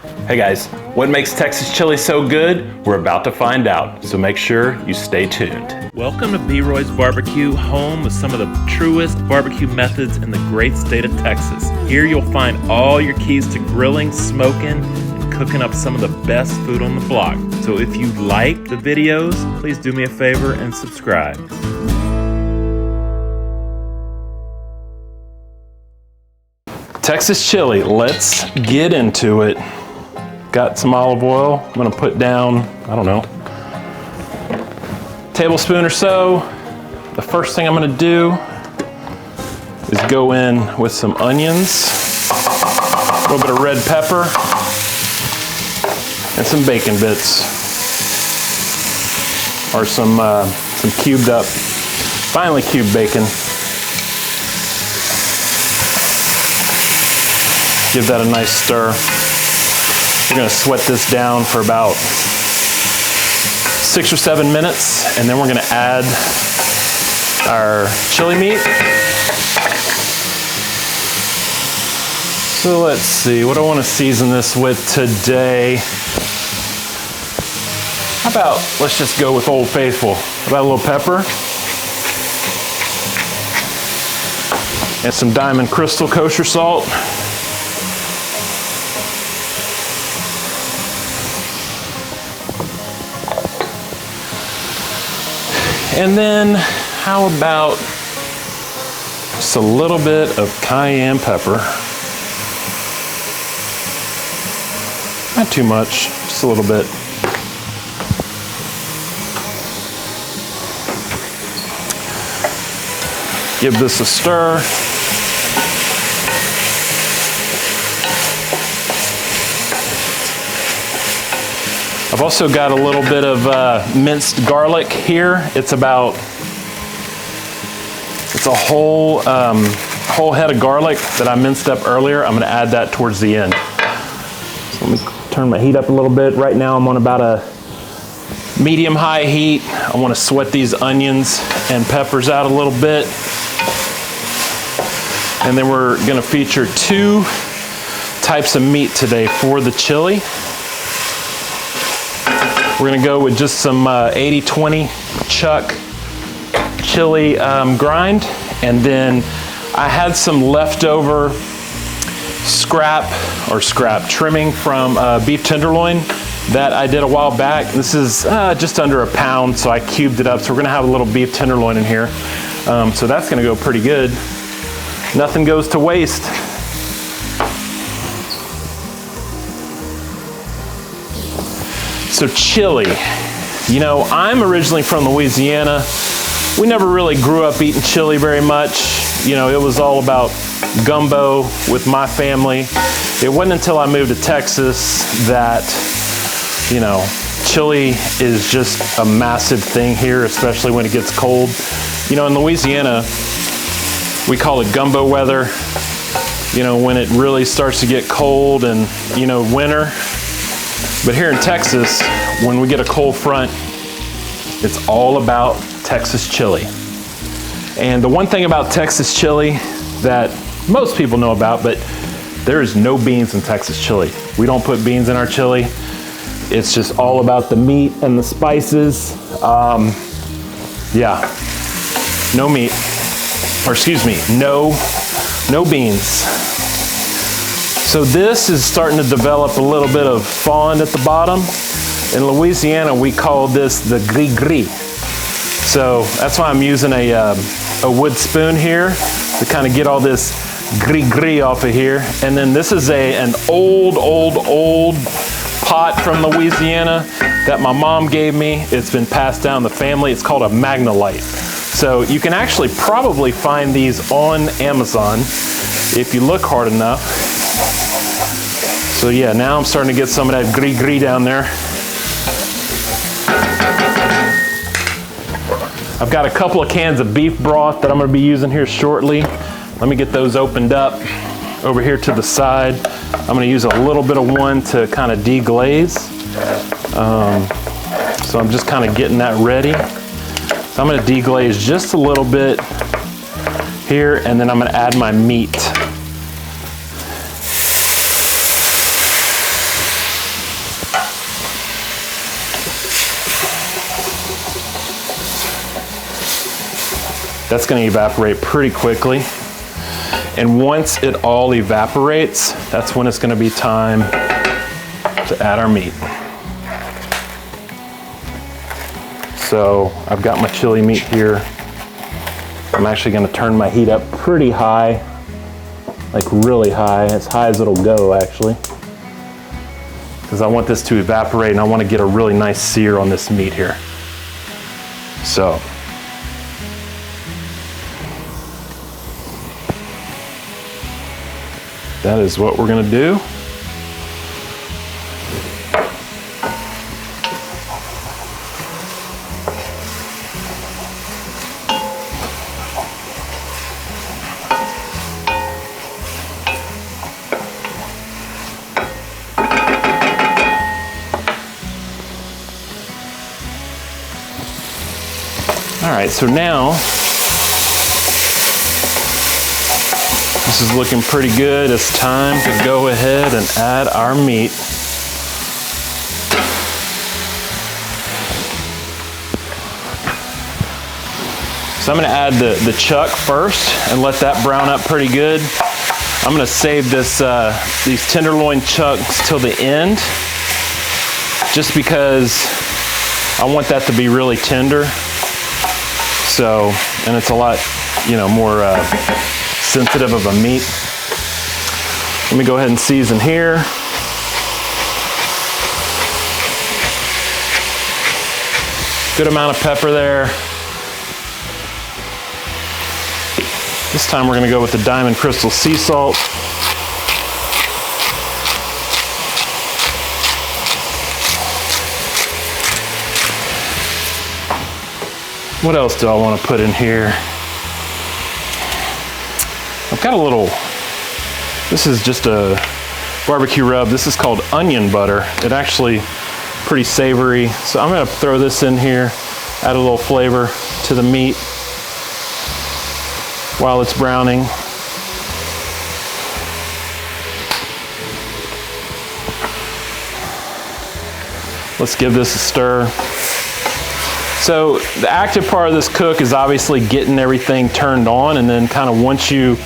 Hey guys, what makes Texas chili so good? We're about to find out, so make sure you stay tuned. Welcome to broysbbq, home of some of the truest barbecue methods in the great state of Texas. Here you'll find all your keys to grilling, smoking, and cooking up some of the best food on the block. So if you like the videos, please do me a favor and subscribe. Texas chili, let's get into it. Got some olive oil. I'm gonna put down, I don't know, tablespoon or so. The first thing I'm gonna do is go in with some onions, a little bit of red pepper, and some bacon bits, or some cubed up, finely cubed bacon. Give that a nice stir. We're gonna sweat this down for about 6 or 7 minutes, and then we're gonna add our chili meat. So let's see, what do I wanna season this with today? How about, let's just go with Old Faithful. How about a little pepper? And some Diamond Crystal kosher salt. And then how about just a little bit of cayenne pepper? Not too much, just a little bit. Give this a stir. I've also got a little bit of minced garlic here. It's a whole head of garlic that I minced up earlier. I'm gonna add that towards the end. So let me turn my heat up a little bit. Right now I'm on about a medium-high heat. I wanna sweat these onions and peppers out a little bit. And then we're gonna feature 2 types of meat today for the chili. We're gonna go with just some 80-20 chuck chili grind, and then I had some leftover scrap trimming from beef tenderloin that I did a while back. This is just under a pound, so I cubed it up. So we're gonna have a little beef tenderloin in here. So that's gonna go pretty good. Nothing goes to waste. So chili, you know, I'm originally from Louisiana. We never really grew up eating chili very much. You know, it was all about gumbo with my family. It wasn't until I moved to Texas that, you know, chili is just a massive thing here, especially when it gets cold. You know, in Louisiana, we call it gumbo weather. You know, when it really starts to get cold and, you know, winter. But here in Texas, when we get a cold front, it's all about Texas chili. And the one thing about Texas chili that most people know about, but there is no beans in Texas chili. We don't put beans in our chili. It's just all about the meat and the spices. Yeah, no meat, or excuse me, no beans. So this is starting to develop a little bit of fond at the bottom. In Louisiana, we call this the gris-gris. So that's why I'm using a wood spoon here to kind of get all this gris-gris off of here. And then this is an old pot from Louisiana that my mom gave me. It's been passed down the family. It's called a Magnolite. So you can actually probably find these on Amazon if you look hard enough. So yeah, now I'm starting to get some of that gris-gris down there. I've got a couple of cans of beef broth that I'm gonna be using here shortly. Let me get those opened up over here to the side. I'm gonna use a little bit of one to kind of deglaze. So I'm just kind of getting that ready. So I'm gonna deglaze just a little bit here, and then I'm gonna add my meat. That's gonna evaporate pretty quickly. And once it all evaporates, that's when it's gonna be time to add our meat. So I've got my chili meat here. I'm actually gonna turn my heat up pretty high, like really high, as high as it'll go actually. Because I want this to evaporate and I want to get a really nice sear on this meat here. So. That is what we're gonna do. All right, so now this is looking pretty good. It's time to go ahead and add our meat. So I'm gonna add the chuck first and let that brown up pretty good. I'm gonna save these tenderloin chunks till the end, just because I want that to be really tender. So, and it's a lot, more sensitive of a meat. Let me go ahead and season here. Good amount of pepper there. This time we're gonna go with the Diamond Crystal sea salt. What else do I want to put in here? I've got a little, this is just a barbecue rub. This is called onion butter. It actually pretty savory. So I'm gonna throw this in here, add a little flavor to the meat while it's browning. Let's give this a stir. So the active part of this cook is obviously getting everything turned on, and then kind of once you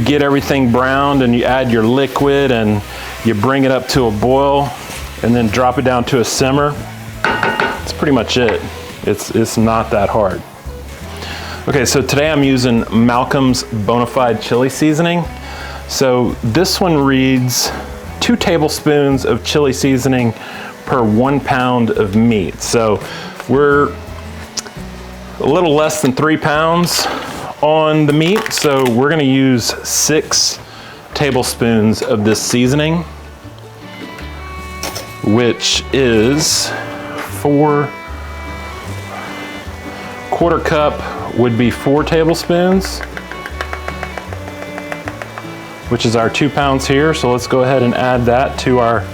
get everything browned and you add your liquid and you bring it up to a boil and then drop it down to a simmer, that's pretty much it. It's not that hard. Okay, so today I'm using Malcom's bonafide chili seasoning. So this one reads 2 tablespoons of chili seasoning per 1 pound of meat. So we're a little less than 3 pounds on the meat. So we're gonna use 6 tablespoons of this seasoning, which is 1/4 cup would be 4 tablespoons, which is our 2 pounds here. So let's go ahead and add that to our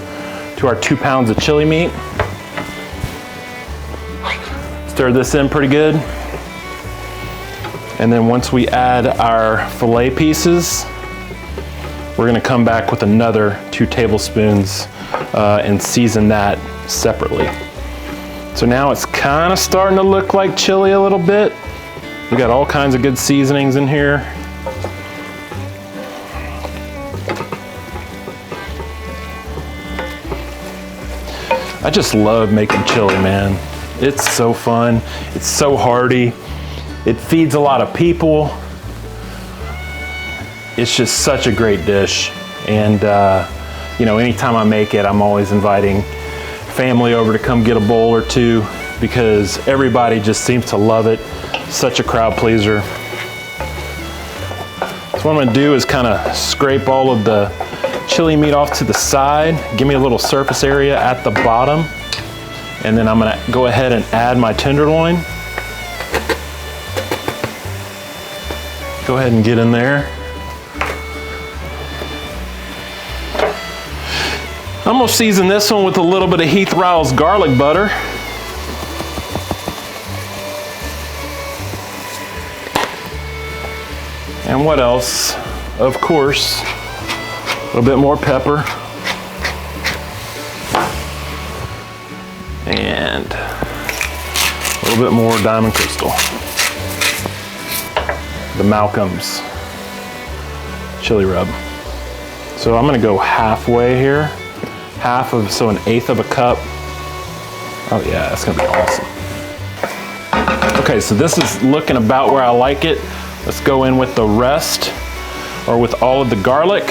2 pounds of chili meat. Stir this in pretty good. And then once we add our filet pieces, we're gonna come back with another 2 tablespoons and season that separately. So now it's kind of starting to look like chili a little bit. We got all kinds of good seasonings in here. I just love making chili, man. It's so fun. It's so hearty. It feeds a lot of people. It's just such a great dish. And anytime I make it, I'm always inviting family over to come get a bowl or two, because everybody just seems to love it. Such a crowd pleaser. So what I'm gonna do is kind of scrape all of the chili meat off to the side, give me a little surface area at the bottom, and then I'm gonna go ahead and add my tenderloin. Go ahead and get in there. I'm gonna season this one with a little bit of Heath Riles garlic butter. And what else? Of course, a little bit more pepper. And a little bit more Diamond Crystal. the Malcom's chili rub. So I'm gonna go halfway here. So an eighth of a cup. Oh yeah, that's gonna be awesome. Okay, so this is looking about where I like it. Let's go in with the rest, or with all of the garlic.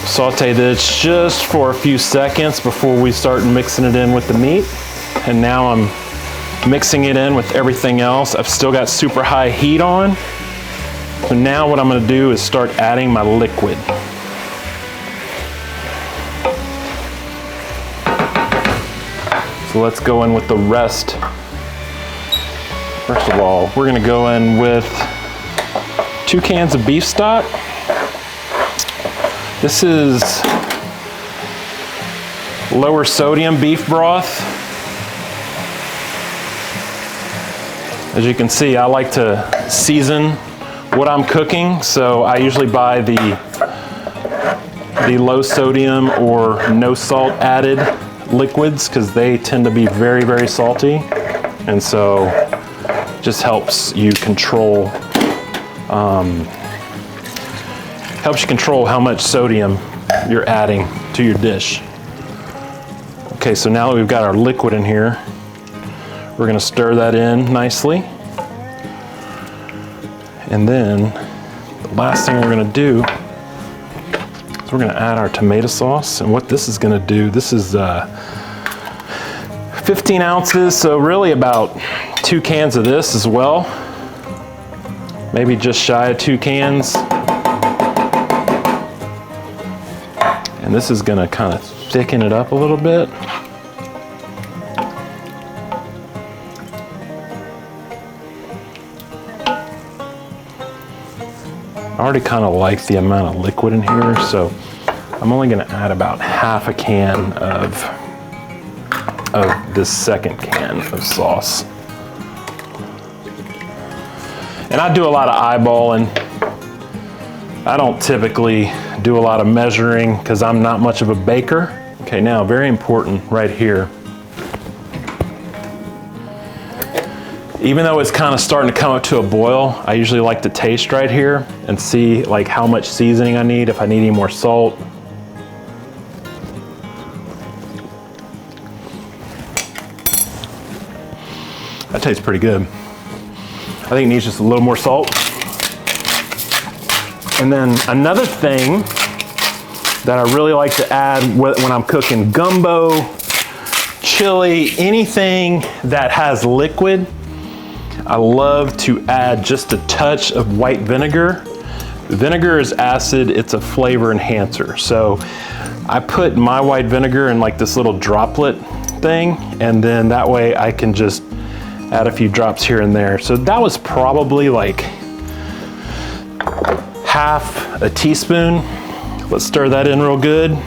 Saute this just for a few seconds before we start mixing it in with the meat. And now I'm mixing it in with everything else. I've still got super high heat on. So now what I'm gonna do is start adding my liquid. So let's go in with the rest. First of all, we're gonna go in with 2 cans of beef stock. This is lower sodium beef broth. As you can see, I like to season what I'm cooking, so I usually buy the low sodium or no salt added liquids because they tend to be very, very salty, and so just helps you control how much sodium you're adding to your dish. Okay, so now that we've got our liquid in here, we're gonna stir that in nicely. And then the last thing we're gonna do is we're gonna add our tomato sauce. And what this is gonna do, this is 15 ounces, so really about 2 cans of this as well. Maybe just shy of 2 cans. And this is gonna kind of thicken it up a little bit. I already kind of like the amount of liquid in here, so I'm only gonna add about half a can of this second can of sauce. And I do a lot of eyeballing. I don't typically do a lot of measuring because I'm not much of a baker. Okay, now very important right here. Even though it's kind of starting to come up to a boil, I usually like to taste right here and see like how much seasoning I need, if I need any more salt. That tastes pretty good. I think it needs just a little more salt. And then another thing that I really like to add when I'm cooking gumbo, chili, anything that has liquid, I love to add just a touch of white vinegar. Vinegar is acid, it's a flavor enhancer. So I put my white vinegar in like this little droplet thing, and then that way I can just add a few drops here and there. So that was probably like half a teaspoon. Let's stir that in real good.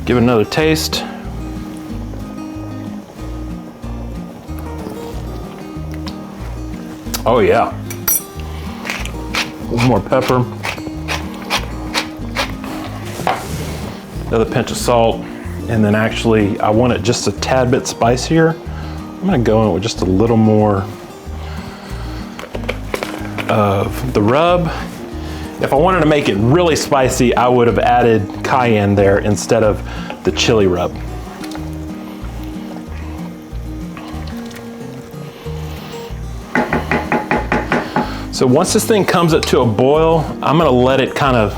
Give it another taste. Oh yeah. A little more pepper. Another pinch of salt. And then actually, I want it just a tad bit spicier. I'm gonna go in with just a little more of the rub. If I wanted to make it really spicy, I would have added cayenne there instead of the chili rub. So once this thing comes up to a boil, I'm gonna let it kind of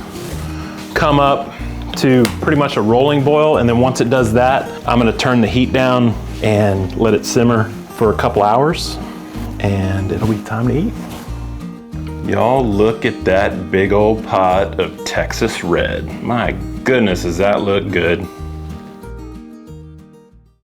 come up to pretty much a rolling boil, and then once it does that, I'm gonna turn the heat down and let it simmer for a couple hours, and it'll be time to eat. Y'all, look at that big old pot of Texas red. My goodness, does that look good.